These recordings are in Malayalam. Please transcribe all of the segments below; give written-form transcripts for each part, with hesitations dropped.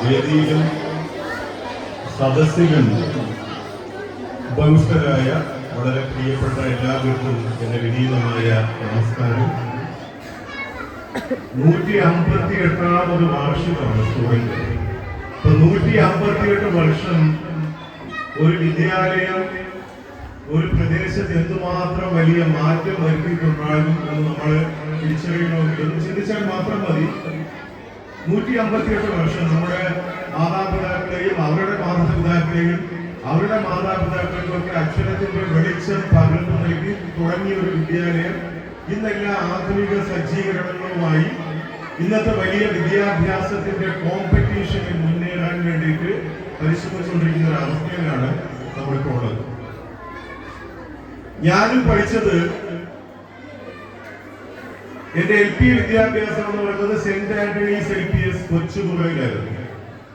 വേദിയിലും സദസ്സിലും ബഹുസ്വരായ വളരെ പ്രിയപ്പെട്ട എല്ലാവർക്കും എൻ്റെ വിനീതമായ നമസ്കാരം. 158ാമത് വാർഷികമാണ് സ്റ്റുഡന്റ്. ഇപ്പൊ 158 വർഷം ഒരു വിദ്യാലയം ഒരു പ്രദേശത്ത് എന്തുമാത്രം വലിയ മാറ്റം വരുത്തിയിട്ടുണ്ടാകും എന്ന് നമ്മൾ തിരിച്ചറിയണമെങ്കിലും ചിന്തിച്ചാൽ മാത്രം മതി. 158 വർഷം നമ്മുടെ മാതാപിതാക്കളെയും അവരുടെ മാതാപിതാക്കൾക്കൊക്കെ അക്ഷരത്തിന്റെ വെളിച്ചം പകർന്നു നൽകി തുടങ്ങിയ ഒരു വിദ്യാലയം ഇന്നെല്ലാ ആധുനിക സജ്ജീകരണങ്ങളുമായി ഇന്നത്തെ വലിയ വിദ്യാഭ്യാസത്തിന്റെ കോമ്പറ്റീഷനിൽ മുന്നേറാൻ വേണ്ടിയിട്ട് പരിശ്രമിച്ചുകൊണ്ടിരിക്കുന്ന ഒരു അവസ്ഥയിലാണ് നമ്മളിപ്പോൾ ഉള്ളത്. ഞാനും പഠിച്ചത് എന്റെ LP വിദ്യാഭ്യാസം എന്ന് പറയുന്നത് സെന്റ് ആന്റണീസ് LPS കൊച്ചുപുറയിലായിരുന്നു,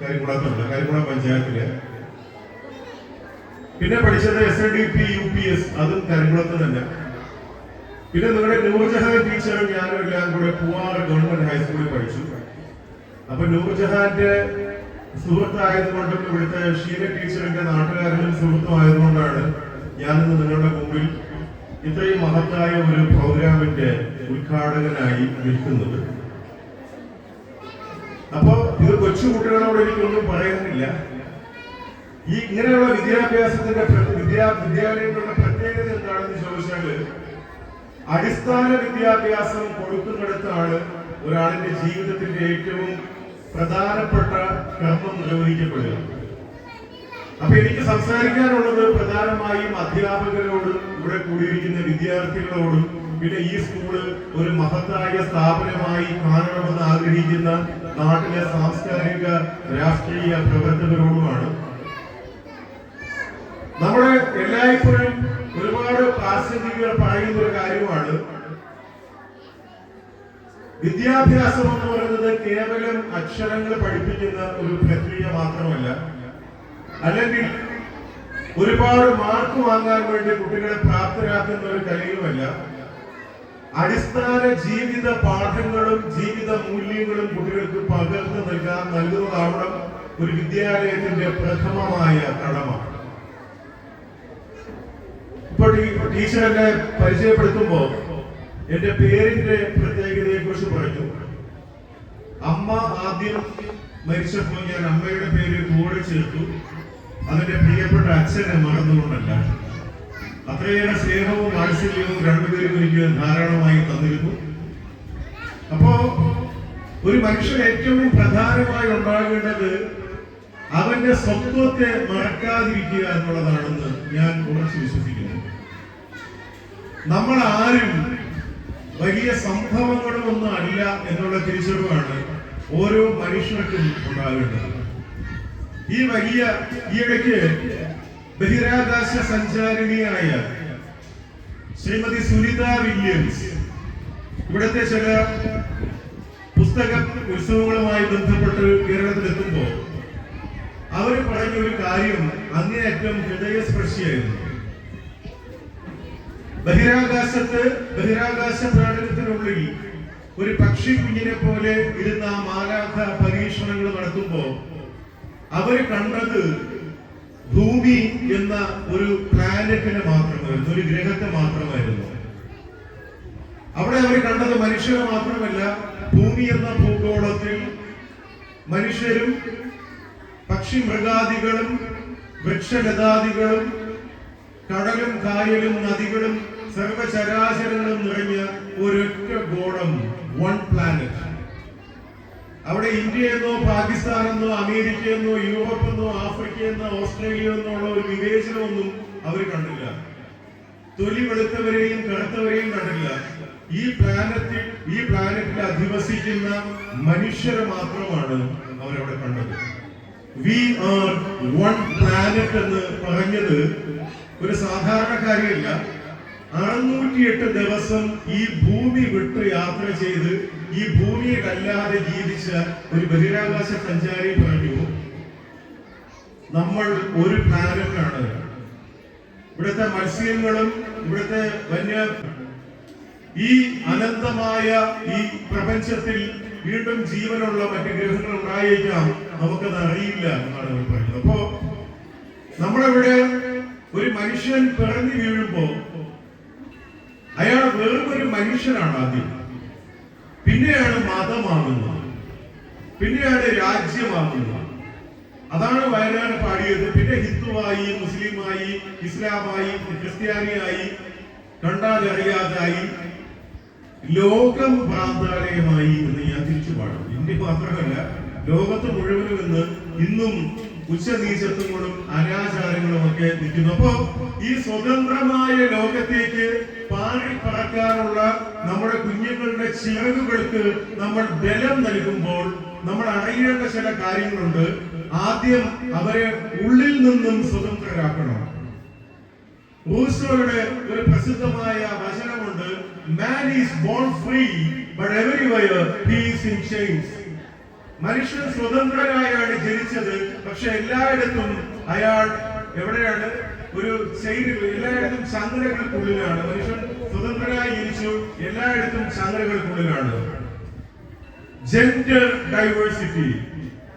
കരിക്കുളം പഞ്ചായത്തില്. പിന്നെ പഠിച്ചത് SNDP UPS, അതും കരിക്കുളത്ത് തന്നെ. പിന്നെ നിങ്ങളുടെ നൂർജഹാൻ ടീച്ചറും ഞാനും എല്ലാം കൂടെ പൂവാർ ഗവൺമെന്റ് ഹൈസ്കൂളിൽ പഠിച്ചു. അപ്പൊ നൂർജഹാന്റെ സുഹൃത്തായതുകൊണ്ടും ഇവിടുത്തെ ഷീല ടീച്ചറിന്റെ നാട്ടുകാരനും സുഹൃത്തുമായതുകൊണ്ടാണ് ഞാനിന്ന് നിങ്ങളുടെ മുമ്പിൽ ഇത്രയും മഹത്തായ ഒരു പ്രോഗ്രാമിന്റെ ഉദ്ഘാടകനായി നിൽക്കുന്നത്. അപ്പോ ഇത് കൊച്ചുകുട്ടികളോട് എനിക്കൊന്നും പറയുന്നില്ല. ഈ ഇങ്ങനെയുള്ള വിദ്യാലയങ്ങളുടെ പ്രത്യേകത എന്താണെന്ന് ചോദിച്ചാല്, അടിസ്ഥാന വിദ്യാഭ്യാസം കൊടുക്കുന്നിടത്താണ് ഒരാളിന്റെ ജീവിതത്തിന്റെ ഏറ്റവും പ്രധാനപ്പെട്ട കർമ്മം നിർവഹിക്കപ്പെടുക. അപ്പൊ എനിക്ക് സംസാരിക്കാനുള്ളത് പ്രധാനമായും അധ്യാപകരോടും ഇവിടെ കൂടിയിരിക്കുന്ന വിദ്യാർത്ഥികളോടും പിന്നെ ഈ സ്കൂള് ഒരു മഹത്തായ സ്ഥാപനമായി കാണണമെന്ന് ആഗ്രഹിക്കുന്ന നാട്ടിലെ സാംസ്കാരിക രാഷ്ട്രീയ പ്രവർത്തകരോടുമാണ്. നമ്മുടെ എല്ലായ്പ്പോഴും ഒരുപാട് പ്രാസംഗികർ പറയുന്ന ഒരു കാര്യമാണ്, വിദ്യാഭ്യാസം എന്ന് പറയുന്നത് കേവലം അക്ഷരങ്ങൾ പഠിപ്പിക്കുന്ന ഒരു പ്രക്രിയ മാത്രമല്ല, അല്ലെങ്കിൽ ഒരുപാട് മാർക്ക് വാങ്ങാൻ വേണ്ടി കുട്ടികളെ പ്രാപ്തരാക്കുന്ന ഒരു കാര്യവുമല്ല. അടിസ്ഥാന ജീവിത പാഠങ്ങളും ജീവിത മൂല്യങ്ങളും കുട്ടികൾക്ക് പകർന്നു നൽകുന്നതാവണം ഒരു വിദ്യാലയത്തിന്റെ പ്രഥമമായ കടമ. ഇപ്പോൾ ടീച്ചർ എന്നെ പരിചയപ്പെടുത്തുമ്പോ എന്റെ പേരിന്റെ പ്രത്യേകതയെ കുറിച്ച് പറഞ്ഞു. അമ്മ ആദ്യം മരിച്ചപ്പോൾ ഞാൻ അമ്മയുടെ പേര് കൂടെ ചേർത്തു. അതിന്റെ പ്രിയപ്പെട്ട അച്ഛനെ മറന്നുകൊണ്ടല്ല, അത്രയേറെ സ്നേഹവും വാത്സല്യവും രണ്ടുപേരും എനിക്ക് ധാരാളമായി തന്നിരുന്നു. അപ്പോ ഒരു മനുഷ്യൻ ഏറ്റവും പ്രധാനമായി ഉണ്ടാകേണ്ടത് അവന്റെ സ്വത്വത്തെ മറക്കാതിരിക്കുക എന്നുള്ളതാണെന്ന് ഞാൻ ഉറച്ചു വിശ്വസിക്കുന്നു. നമ്മൾ ആരും വലിയ സംഭവങ്ങളും ഒന്നും അല്ല എന്നുള്ള തിരിച്ചറിവാണ് ഓരോ മനുഷ്യർക്കും ഉണ്ടാകേണ്ടത്. ഈയിടയ്ക്ക് ബഹിരാകാശ സഞ്ചാരിണിയായ ശ്രീമതി സുനിത വില്യംസ് ഇവിടുത്തെ ചില പുസ്തക ഉത്സവങ്ങളുമായി ബന്ധപ്പെട്ട് കേരളത്തിലെത്തുമ്പോൾ അവർ പറഞ്ഞ ഒരു കാര്യം അങ്ങേയറ്റം ഹൃദയസ്പർശിയായിരുന്നു. ബഹിരാകാശ പ്രകടനത്തിനുള്ളിൽ ഒരു പക്ഷി കുഞ്ഞിനെ പോലെ ഇരുന്ന മാലാഖ പരീക്ഷണങ്ങൾ നടത്തുമ്പോ അവര് കണ്ടത് ഭൂമി എന്ന ഒരു പ്ലാനറ്റിനെ മാത്രമായിരുന്നു, ഒരു ഗ്രഹത്തെ മാത്രമായിരുന്നു. അവിടെ അവർ കണ്ടത് മനുഷ്യരെ മാത്രമല്ല, ഭൂമി എന്ന ഭൂഗോളത്തിൽ മനുഷ്യരും പക്ഷി മൃഗാദികളും വൃക്ഷലതാദികളും കടലും കായലും നദികളും സർവചരാചരങ്ങളും നിറഞ്ഞ ഒരൊറ്റ ഗോളം, വൺ പ്ലാനറ്റ്. അവിടെ ഇന്ത്യയെന്നോ പാകിസ്ഥാനെന്നോ അമേരിക്കയെന്നോ യൂറോപ്പെന്നോ ആഫ്രിക്കയെന്നോ ഓസ്ട്രേലിയയെന്നോ ഉള്ള ഒരു വിവേചനമൊന്നും അവർ കണ്ടില്ല. തൊലി വെളുത്തവരെയും കറുത്തവരെയും കണ്ടില്ല. ഈ പ്ലാനറ്റിൽ അധിവസിക്കുന്ന മനുഷ്യരെ മാത്രമാണ് അവരവിടെ കണ്ടത്. വി ആർ വൺ പ്ലാനറ്റ് എന്ന് പറഞ്ഞത് ഒരു സാധാരണ കാര്യമല്ല. 608 ദിവസം ഈ ഭൂമി വിട്ട് യാത്ര ചെയ്ത് ഈ ഭൂമിയിലല്ലാതെ ജീവിച്ച ഒരു ബഹിരാകാശ സഞ്ചാരി പറഞ്ഞു, നമ്മൾ ഒരു പ്ലാനറ്റാണ്. ഇവിടുത്തെ മത്സ്യങ്ങളും ഇവിടുത്തെ ഈ അനന്തമായ ഈ പ്രപഞ്ചത്തിൽ വീണ്ടും ജീവനുള്ള മറ്റ് ഗ്രഹങ്ങൾ ഉണ്ടായേക്കാം. നമുക്കത് അറിയില്ല എന്നാണ് അവർ പറയുന്നത്. അപ്പോ നമ്മളിവിടെ ഒരു മനുഷ്യൻ പിറന്നു വീഴുമ്പോ അയാൾ വെറും ഒരു മനുഷ്യനാണ് ആദ്യം, പിന്നെയാണ് മതമാകുന്നത്, പിന്നെയാണ് രാജ്യമാകുന്നത്. അതാണ് വയനാട് പാടിയത്. പിന്നെ ഹിന്ദുവായി, മുസ്ലിമായി, ഇസ്ലാമായി, ക്രിസ്ത്യാനിയായി, കണ്ടാലറിയാതായി, ലോകം ഭ്രാന്താലയമായി എന്ന് ഞാൻ തിരിച്ചു പാടും. ഇന്ത്യ മാത്രമല്ല, ലോകത്ത് മുഴുവനും ഇന്ന് ഇന്നും ഉച്ചനീചത്വങ്ങളും അനാചാരങ്ങളും ഒക്കെ നിൽക്കുന്നു. അപ്പോ ഈ സ്വതന്ത്രമായ ലോകത്തേക്ക് പാറി പറക്കാനുള്ള നമ്മുടെ കുഞ്ഞുങ്ങളുടെ ചിറകുകൾക്ക് നമ്മൾ ബലം നൽകുമ്പോൾ നമ്മൾ അറിയേണ്ട ചില കാര്യങ്ങളുണ്ട്. ആദ്യം അവരെ ഉള്ളിൽ നിന്നും സ്വതന്ത്രരാക്കണം. റൂസോയുടെ ഒരു പ്രസിദ്ധമായ വചനമുണ്ട്, man is born free but everywhere he is in chains. മനുഷ്യൻ സ്വതന്ത്രനായാണ് ജനിച്ചത്, പക്ഷെ എല്ലായിടത്തും അയാൾ എവിടെയാണ്? ഒരു ചെയിനിൽ, എല്ലായിടത്തും ചങ്ങലകൾക്കുള്ളിലാണ്. മനുഷ്യൻ സ്വതന്ത്രനായി ജനിച്ചു, എല്ലായിടത്തും ചങ്ങലകൾക്കുള്ളിലാണ്. ജെൻഡർ ഡൈവേഴ്സിറ്റി,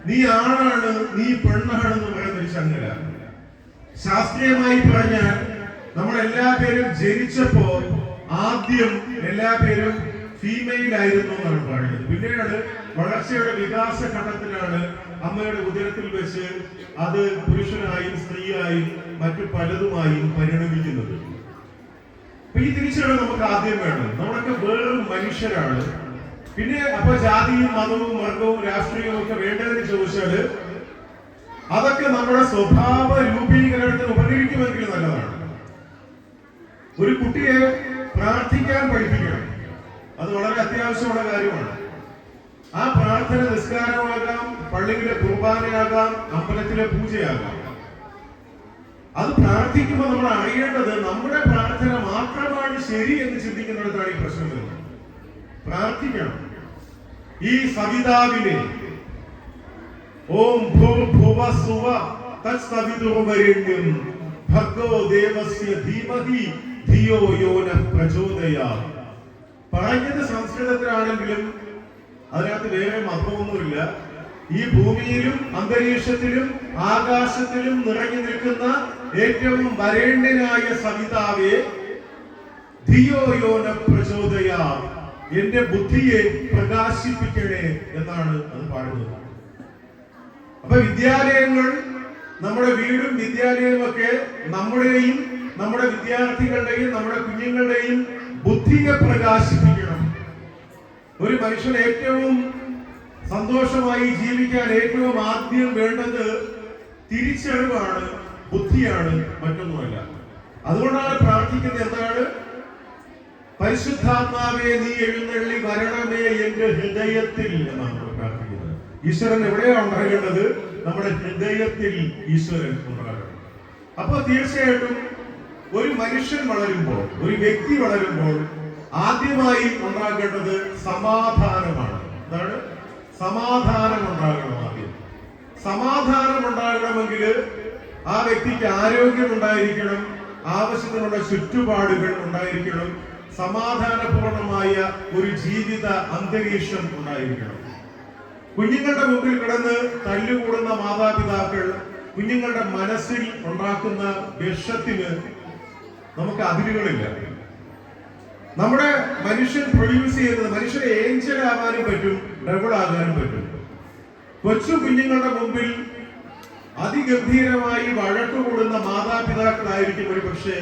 നീ ആണാണ്, നീ പെണ്ണാണെന്ന് പറയുന്ന ഒരു ചങ്ങല. ശാസ്ത്രീയമായി പറഞ്ഞാൽ നമ്മൾ എല്ലാ പേരും ജനിച്ചപ്പോ ആദ്യം എല്ലാ പേരും ഫീമെയിൽ ആയിരുന്നു എന്നാണ് പറയുന്നത്. പിന്നീട് വളർച്ചയുടെ വികാസ ഘട്ടത്തിലാണ് അമ്മയുടെ ഉദരത്തിൽ വെച്ച് അത് പുരുഷനായും സ്ത്രീയായും മറ്റു പലതുമായും പരിണമിക്കുന്നത്. ഈ തിരിച്ചറിവ് നമുക്ക് ആദ്യം വേണം. നമ്മളൊക്കെ വേറൊരു മനുഷ്യരാണ്. പിന്നെ അപ്പൊ ജാതിയും മതവും വർഗവും രാഷ്ട്രീയവും ഒക്കെ വേണ്ടതെന്ന് ചോദിച്ചാല് അതൊക്കെ നമ്മുടെ സ്വഭാവ രൂപീകരണത്തിന് ഉപകരിക്കുമെങ്കിൽ നല്ലതാണ്. ഒരു കുട്ടിയെ പ്രാർത്ഥിക്കാൻ പഠിപ്പിക്കണം, അത് വളരെ അത്യാവശ്യമുള്ള കാര്യമാണ്. ആ പ്രാർത്ഥന നിസ്കാരമാകാം, പള്ളിയിലെ കുർബാനയാകാം, അമ്പലത്തിലെ പൂജയാകാം. അത് പ്രാർത്ഥിക്കുമ്പോൾ നമ്മൾ അറിയേണ്ടത് നമ്മുടെ പ്രാർത്ഥന മാത്രമാണ് ശരി എന്ന് ചിന്തിക്കുന്നിടത്താണ് ഈ പ്രശ്നം വരുന്നത്. പ്രാർത്ഥിക്കണം. ഈ സവിതാവിനെ ഓം ഭൂർഭുവ സുവ തത്സവിതുർവരേണ്യം ഭർഗോ ദേവസ്യ ധീമഹി ധിയോ യോനഃ പ്രചോദയാത്. പറഞ്ഞത് സംസ്കൃതത്തിലാണെങ്കിലും അതിനകത്ത് വേറെ മതമൊന്നുമില്ല. ഈ ഭൂമിയിലും അന്തരീക്ഷത്തിലും ആകാശത്തിലും നിറഞ്ഞു നിൽക്കുന്ന ഏറ്റവും വരേണ്യനായ സവിതാവെ ധിയോ യോനഃ പ്രചോദയാത്, എന്റെ ബുദ്ധിയെ പ്രകാശിപ്പിക്കണേ എന്നാണ് അത് പാടുന്നത്. അപ്പൊ വിദ്യാലയങ്ങൾ, നമ്മുടെ വീടും വിദ്യാലയവും ഒക്കെ നമ്മുടെയും നമ്മുടെ വിദ്യാർത്ഥികളുടെയും നമ്മുടെ കുഞ്ഞുങ്ങളുടെയും ബുദ്ധിയെ പ്രകാശിപ്പിക്കണം. ഒരു മനുഷ്യൻ ഏറ്റവും സന്തോഷമായി ജീവിക്കാൻ ഏറ്റവും ആദ്യം വേണ്ടത് തിരിച്ചറിവാണ്, ബുദ്ധിയാണ്, മറ്റൊന്നുമല്ല. അതുകൊണ്ടാണ് പ്രാർത്ഥിക്കുന്നത്. എന്താണ്? പരിശുദ്ധാത്മാവേ നീ എഴുന്നള്ളി വരണമേ എന്റെ ഹൃദയത്തിൽ എന്നാണ് പ്രാർത്ഥിക്കുന്നത്. ഈശ്വരൻ എവിടെയാണ് ഉണ്ടാകേണ്ടത്? നമ്മുടെ ഹൃദയത്തിൽ ഈശ്വരൻ ഉണ്ടാകണം. അപ്പൊ തീർച്ചയായിട്ടും ഒരു മനുഷ്യൻ വളരുമ്പോൾ, ഒരു വ്യക്തി വളരുമ്പോൾ ആദ്യമായി ഉണ്ടാകേണ്ടത് സമാധാനമാണ്. എന്താണ്? സമാധാനം ഉണ്ടാകണം. ആദ്യം സമാധാനം ഉണ്ടാകണമെങ്കിൽ ആ വ്യക്തിക്ക് ആരോഗ്യം ഉണ്ടായിരിക്കണം, ആവശ്യത്തിനുള്ള ചുറ്റുപാടുകൾ ഉണ്ടായിരിക്കണം, സമാധാനപൂർണമായ ഒരു ജീവിത അന്തരീക്ഷം ഉണ്ടായിരിക്കണം. കുഞ്ഞുങ്ങളുടെ മുമ്പിൽ കിടന്ന് തല്ലുകൂടുന്ന മാതാപിതാക്കൾ കുഞ്ഞുങ്ങളുടെ മനസ്സിൽ ഉണ്ടാക്കുന്ന വിഷത്തിന് നമുക്ക് അതിരുകളില്ല. നമ്മുടെ മനുഷ്യൻ പ്രൊഡ്യൂസ് ചെയ്യുന്നത്, മനുഷ്യരെ ഏഞ്ചൽ ആകാനും പറ്റും, ഡബിൾ ആകാനും പറ്റും. കൊച്ചു കുഞ്ഞുങ്ങളുടെ മുമ്പിൽ അതിഗംഭീരമായി വഴക്കുകൂടുന്ന മാതാപിതാക്കളായിരിക്കും ഒരു പക്ഷേ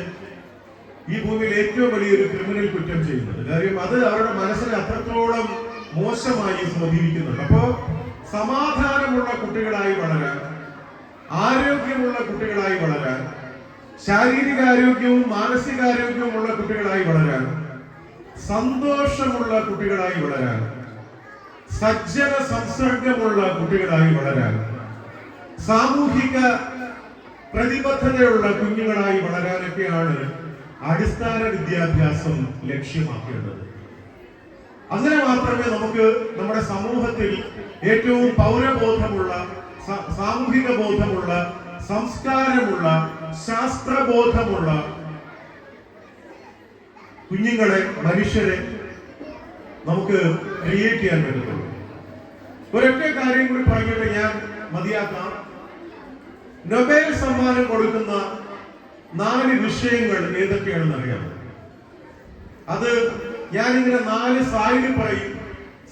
ഈ ഭൂമിയിൽ ഏറ്റവും വലിയൊരു ക്രിമിനൽ കുറ്റം ചെയ്യുന്നത്. കാര്യം അത് അവരുടെ മനസ്സിനെ അത്രത്തോളം മോശമായി സ്വാധീനിക്കുന്നുണ്ട്. അപ്പോ സമാധാനമുള്ള കുട്ടികളായി വളരാൻ, ആരോഗ്യമുള്ള കുട്ടികളായി വളരാൻ, ശാരീരികാരോഗ്യവും മാനസികാരോഗ്യവും ഉള്ള കുട്ടികളായി വളരാൻ, സന്തോഷമുള്ള കുട്ടികളായി വളരാൻ, സജ്ജന സംസർഗമുള്ള കുട്ടികളായി വളരാൻ, സാമൂഹിക പ്രതിബദ്ധതയുള്ള കുഞ്ഞുങ്ങളായി വളരാനൊക്കെയാണ് അടിസ്ഥാന വിദ്യാഭ്യാസം ലക്ഷ്യമാക്കേണ്ടത്. അങ്ങനെ മാത്രമേ നമുക്ക് നമ്മുടെ സമൂഹത്തിൽ ഏറ്റവും പൗരബോധമുള്ള, സാമൂഹിക ബോധമുള്ള, സംസ്കാരമുള്ള, ശാസ്ത്രബോധമുള്ള കുഞ്ഞുങ്ങളെ, മനുഷ്യരെ നമുക്ക് ക്രിയേറ്റ് ചെയ്യാൻ പറ്റുള്ളൂ. ഒരൊറ്റ കാര്യം കൂടി പറഞ്ഞിട്ട് ഞാൻ മതിയാക്കാം. നൊബേൽ സമ്മാനം കൊടുക്കുന്ന 4 വിഷയങ്ങൾ ഏതൊക്കെയാണെന്ന് അറിയാമോ? അത് ഞാനിങ്ങനെ 4 സൈഡ് പറയും.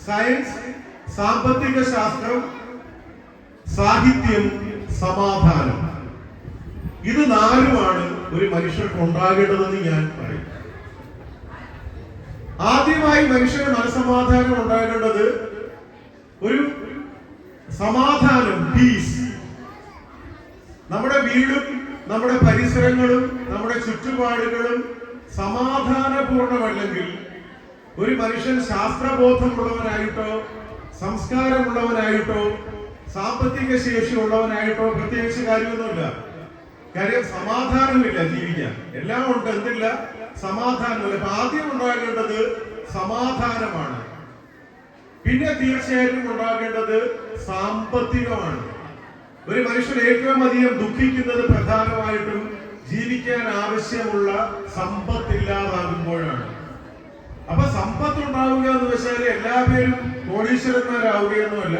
സയൻസ്, സാമ്പത്തിക ശാസ്ത്രം, സാഹിത്യം, സമാധാനം. ഇത് 4ഉമാണ് ഒരു മനുഷ്യർക്ക് ഉണ്ടാകേണ്ടതെന്ന് ഞാൻ പറയും. ആദ്യമായി മനുഷ്യന് മനസ്സമാധാനം ഉണ്ടാകേണ്ടത് ഒരു സമാധാനം, പീസ്. നമ്മുടെ വീടും നമ്മുടെ പരിസരങ്ങളും നമ്മുടെ ചുറ്റുപാടുകളും സമാധാനപൂർണമല്ലെങ്കിൽ ഒരു മനുഷ്യൻ ശാസ്ത്രബോധമുള്ളവനായിട്ടോ സംസ്കാരമുള്ളവനായിട്ടോ സാമ്പത്തിക ശേഷി ഉള്ളവനായിട്ടോ പ്രത്യേകിച്ച് കാര്യമൊന്നുമില്ല. കാര്യം സമാധാനമില്ല ജീവിക്കാൻ. എല്ലാം ഉണ്ട്, എന്തില്ല? സമാധാനമില്ല. അപ്പൊ ആദ്യം ഉണ്ടാകേണ്ടത് സമാധാനമാണ്. പിന്നെ തീർച്ചയായിട്ടും ഉണ്ടാകേണ്ടത് സാമ്പത്തികമാണ്. ഒരു മനുഷ്യൻ ഏറ്റവും അധികം ദുഃഖിക്കുന്നത് പ്രധാനമായിട്ടും ജീവിക്കാൻ ആവശ്യമുള്ള സമ്പത്തില്ലാതാകുമ്പോഴാണ്. അപ്പൊ സമ്പത്ത് ഉണ്ടാവുക എന്ന് വെച്ചാൽ എല്ലാവരും കോടീശ്വരന്മാരാവുകയൊന്നുമല്ല.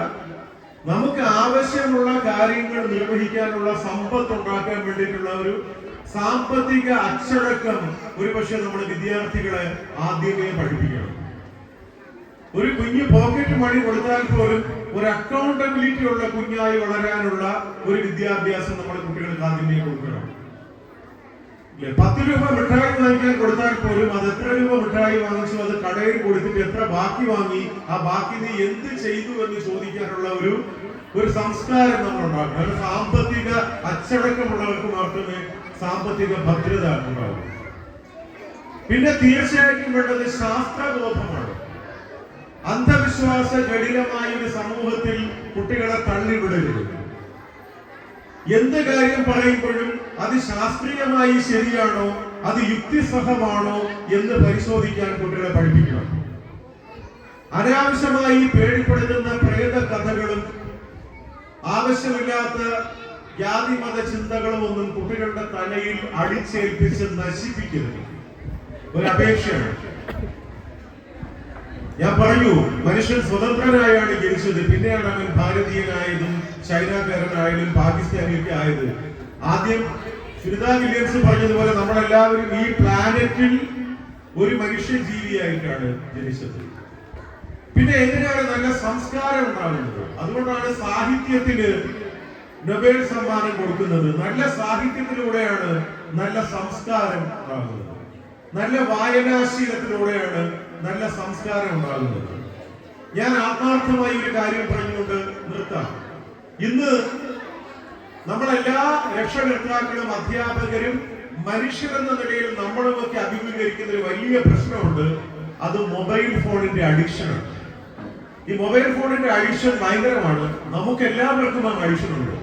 നമുക്ക് ആവശ്യമുള്ള കാര്യങ്ങൾ നിർവഹിക്കാനുള്ള സമ്പത്ത് ഉണ്ടാക്കാൻ വേണ്ടിയിട്ടുള്ള ഒരു സാമ്പത്തിക അച്ചടക്കം ഒരുപക്ഷെ നമ്മുടെ വിദ്യാർത്ഥികളെ ആദ്യമേ പഠിപ്പിക്കണം. ഒരു കുഞ്ഞ് പോക്കറ്റ് മണി കൊടുത്താൽ പോലും ഒരു അക്കൗണ്ടബിലിറ്റി ഉള്ള കുഞ്ഞായി വളരാനുള്ള ഒരു വിദ്യാഭ്യാസം നമ്മുടെ കുട്ടികൾക്ക് ആദ്യമേ കൊടുക്കണം. 10 രൂപ മിഠായി വാങ്ങിക്കാൻ കൊടുത്താൽ പോലും അത് എത്ര രൂപ മിഠായി വാങ്ങിച്ചു, അത് കടയിൽ കൊടുത്തിട്ട് എത്ര ബാക്കി വാങ്ങി, ആ ബാക്കി നീ എന്ത് ചെയ്തു എന്ന് ചോദിക്കാനുള്ള ഒരു സംസ്കാരം നമ്മൾ ഉണ്ടാക്കണം. ഒരു സാമ്പത്തിക അച്ചടക്കമുള്ളവർക്ക് മാത്രമേ സാമ്പത്തിക ഭദ്രത ഉണ്ടാവൂ. പിന്നെ തീർച്ചയായിട്ടും വേണ്ടത് ശാസ്ത്രബോധമാണ്. അന്ധവിശ്വാസ ജടിലമായ ഒരു സമൂഹത്തിൽ കുട്ടികളെ തള്ളിവിടരുത്. എന്ത് കാര്യം പറയുമ്പോഴും അത് ശാസ്ത്രീയമായി ശരിയാണോ, അത് യുക്തിസഹമാണോ എന്ന് പരിശോധിക്കാൻ കുട്ടികളെ പഠിപ്പിക്കണം. അനാവശ്യമായി പേടിപ്പെടുത്തുന്ന പ്രേത കഥകളും ആവശ്യമില്ലാത്ത ജാതിമത ചിന്തകളും ഒന്നും കുട്ടികളുടെ തലയിൽ അടിച്ചേൽപ്പിച്ച് നശിപ്പിക്കരുത്. ഒരു അപേക്ഷയാണ്. ഞാൻ പറഞ്ഞു, മനുഷ്യൻ സ്വതന്ത്രനായാണ് ജനിച്ചത്. പിന്നെയാണ് അവൻ ഭാരതീയനായതും ചൈനക്കാരനായാലും പാകിസ്ഥാനിയൊക്കെ ആയത്. ആദ്യം സുനിത വില്യംസ് പറഞ്ഞതുപോലെ നമ്മളെല്ലാവരും ഈ പ്ലാനറ്റിൽ ഒരു മനുഷ്യ ജീവിയായിട്ടാണ് ജനിച്ചത്. പിന്നെ എങ്ങനെയാണ് നല്ല സംസ്കാരം ഉണ്ടാകുന്നത്? അതുകൊണ്ടാണ് സാഹിത്യത്തിന് നൊബേൽ സമ്മാനം കൊടുക്കുന്നത്. നല്ല സാഹിത്യത്തിലൂടെയാണ് നല്ല സംസ്കാരം ഉണ്ടാകുന്നത്. നല്ല വായനാശീലത്തിലൂടെയാണ് നല്ല സംസ്കാരം ഉണ്ടാകുന്നത്. ഞാൻ ആത്മാർത്ഥമായി ഒരു കാര്യം പറഞ്ഞുകൊണ്ട് നിർത്താം. ഇന്ന് നമ്മളെല്ലാ രക്ഷകർത്താക്കളും അധ്യാപകരും മനുഷ്യരെന്ന നിലയിൽ നമ്മളുമൊക്കെ അഭിമുഖീകരിക്കുന്ന ഒരു വലിയ പ്രശ്നമുണ്ട്. അത് മൊബൈൽ ഫോണിന്റെ അഡിക്ഷനാണ്. ഈ മൊബൈൽ ഫോണിന്റെ അഡിക്ഷൻ ഭയങ്കരമാണ്. നമുക്ക് എല്ലാവർക്കും ആ അഡിക്ഷൻ ഉണ്ട്.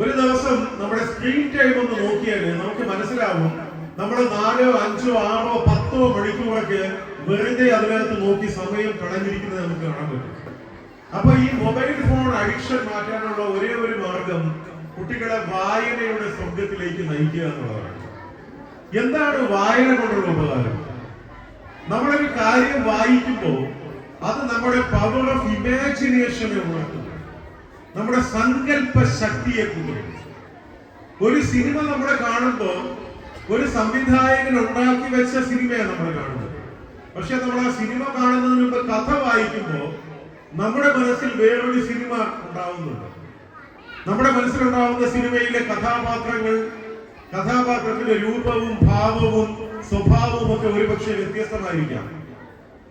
ഒരു ദിവസം നമ്മുടെ സ്ക്രീൻ ടൈം ഒന്ന് നോക്കിയാൽ നമുക്ക് മനസ്സിലാവും നമ്മൾ 4, 5, 6, 10 മണിക്കൂറൊക്കെ വെറുതെ അതിനകത്ത് നോക്കി സമയം കളഞ്ഞിരിക്കുന്നത് നമുക്ക് കാണാൻ പറ്റും. അപ്പൊ ഈ മൊബൈൽ ഫോൺ അഡിക്ഷൻ മാറ്റാനുള്ള ഒരേ ഒരു മാർഗം കുട്ടികളെ വായനയുടെ സ്വർഗത്തിലേക്ക് നയിക്കുക എന്നുള്ളതാണ്. എന്താണ് വായന കൊണ്ടുള്ള ഉപകാരം? നമ്മളൊരു കാര്യം വായിക്കുമ്പോൾ അത് നമ്മുടെ പവർ ഓഫ് ഇമാജിനേഷനെ ഉണർത്തുന്നു, നമ്മുടെ സങ്കല്പ ശക്തിയെ കൂടുന്നു. ഒരു സിനിമ നമ്മൾ കാണുമ്പോൾ ഒരു സംവിധായകൻ ഉണ്ടാക്കി വെച്ച സിനിമയാണ് നമ്മൾ കാണുന്നത്. പക്ഷെ നമ്മൾ ആ സിനിമ കാണുന്നതിന് മുമ്പ് കഥ വായിക്കുമ്പോൾ നമ്മുടെ മനസ്സിൽ വേറൊരു സിനിമ ഉണ്ടാവുന്നുണ്ട്. നമ്മുടെ മനസ്സിലുണ്ടാവുന്ന സിനിമയിലെ കഥാപാത്രത്തിന്റെ രൂപവും ഭാവവും സ്വഭാവവും ഒക്കെ ഒരുപക്ഷെ വ്യത്യസ്തമായിരിക്കാം.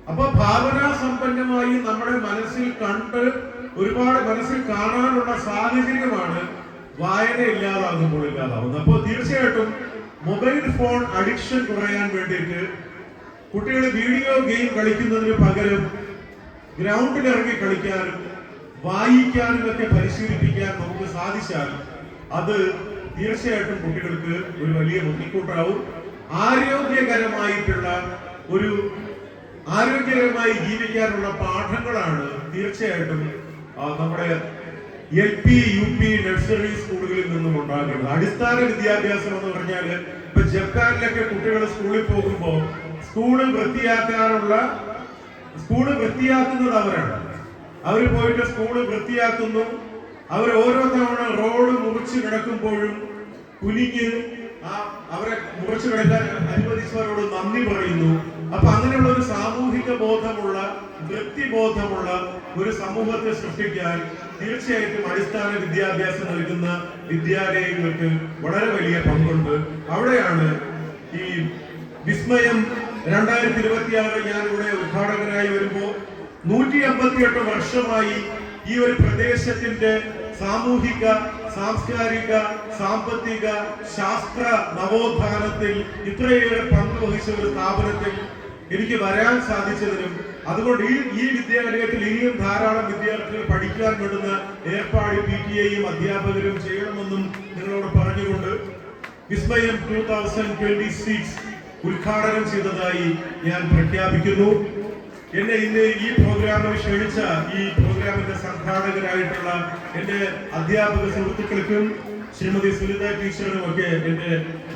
അപ്പൊ ഭാവനാ സമ്പന്നമായി നമ്മുടെ മനസ്സിൽ കണ്ട് ഒരുപാട് മനസ്സിൽ കാണാനുള്ള സാഹചര്യമാണ് വായന ഇല്ലാതാകുമ്പോൾ ഇല്ലാതാവുന്നത്. അപ്പോൾ തീർച്ചയായിട്ടും മൊബൈൽ ഫോൺ അഡിക്ഷൻ കുറയാൻ വേണ്ടിയിട്ട് കുട്ടികൾ വീഡിയോ ഗെയിം കളിക്കുന്നതിന് പകരം ഗ്രൗണ്ടിൽ ഇറങ്ങി കളിക്കാനും വായിക്കാനും ഒക്കെ പരിശീലിപ്പിക്കാൻ നമുക്ക് സാധിച്ചാൽ അത് തീർച്ചയായിട്ടും കുട്ടികൾക്ക് ഒരു വലിയ മുൻകൂട്ടാവും. ആരോഗ്യകരമായി ജീവിക്കാനുള്ള പാഠങ്ങളാണ് തീർച്ചയായിട്ടും നമ്മുടെ LP, UP, നഴ്സറി സ്കൂളുകളിൽ നിന്നും ഉണ്ടാകേണ്ടത്. അടിസ്ഥാന വിദ്യാഭ്യാസം എന്ന് പറഞ്ഞാൽ ഇപ്പൊ ജപ്പാനിലൊക്കെ കുട്ടികൾ സ്കൂളിൽ പോകുമ്പോൾ സ്കൂള് വൃത്തിയാക്കുന്നത് അവരാണ്. അവർ പോയിട്ട് സ്കൂള് വൃത്തിയാക്കുന്നു. അവർ ഓരോ തവണ റോഡ് മുറിച്ച് കിടക്കുമ്പോഴും കുനിഞ്ഞ് അവരെ മുറിച്ചു കിടക്കാൻ അനുവദിച്ചവരോട് നന്ദി പറയുന്നു. അപ്പൊ അങ്ങനെയുള്ള ഒരു സാമൂഹിക ബോധമുള്ള, വ്യക്തിബോധമുള്ള ഒരു സമൂഹത്തെ സൃഷ്ടിക്കാൻ തീർച്ചയായിട്ടും അടിസ്ഥാന വിദ്യാഭ്യാസം നൽകുന്ന വിദ്യാലയങ്ങൾക്ക് വളരെ വലിയ പങ്കുണ്ട്. അവിടെയാണ് ഈ വിസ്മയം 2026 ഞാൻ ഇവിടെ ഉദ്ഘാടകനായി വരുമ്പോ 158 വർഷമായി ഈ ഒരു പ്രദേശത്തിന്റെ സാമൂഹിക, സാംസ്കാരിക, സാമ്പത്തിക, ശാസ്ത്ര നവോത്ഥാനത്തിൽ ഇത്രയേറെ പങ്ക് വഹിച്ച ഒരു സ്ഥാപനത്തിൽ എനിക്ക് വരാൻ സാധിച്ചതിനും അതുകൊണ്ട് ഈ വിദ്യാലയത്തിൽ ഇനിയും ധാരാളം വിദ്യാർത്ഥികൾ പഠിക്കാൻ വേണ്ടുന്ന ഏർപ്പാട് PTA-യും അധ്യാപകരും ചെയ്യണമെന്നും നിങ്ങളോട് പറഞ്ഞുകൊണ്ട് വിസ്മയം 2026 ഉദ്ഘാടനം ചെയ്തതായി ഞാൻ പ്രഖ്യാപിക്കുന്നു. എന്നെ ഇന്ന് ഈ പ്രോഗ്രാമിൽ ക്ഷണിച്ച ഈ പ്രോഗ്രാമിന്റെ സംഘാടകരായിട്ടുള്ള എന്റെ അധ്യാപക സുഹൃത്തുക്കൾക്കും ശ്രീമതി സുനിത ടീച്ചറിനും ഒക്കെ എന്റെ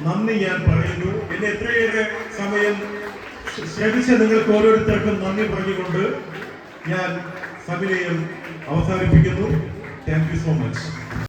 നന്ദി ഞാൻ പറയുന്നു. എന്നെ എത്രയേറെ സമയം ശ്രമിച്ച നിങ്ങൾക്ക് ഓരോരുത്തർക്കും നന്ദി പറഞ്ഞുകൊണ്ട് ഞാൻ സവിനയം അവസാനിപ്പിക്കുന്നു. Thank you so much.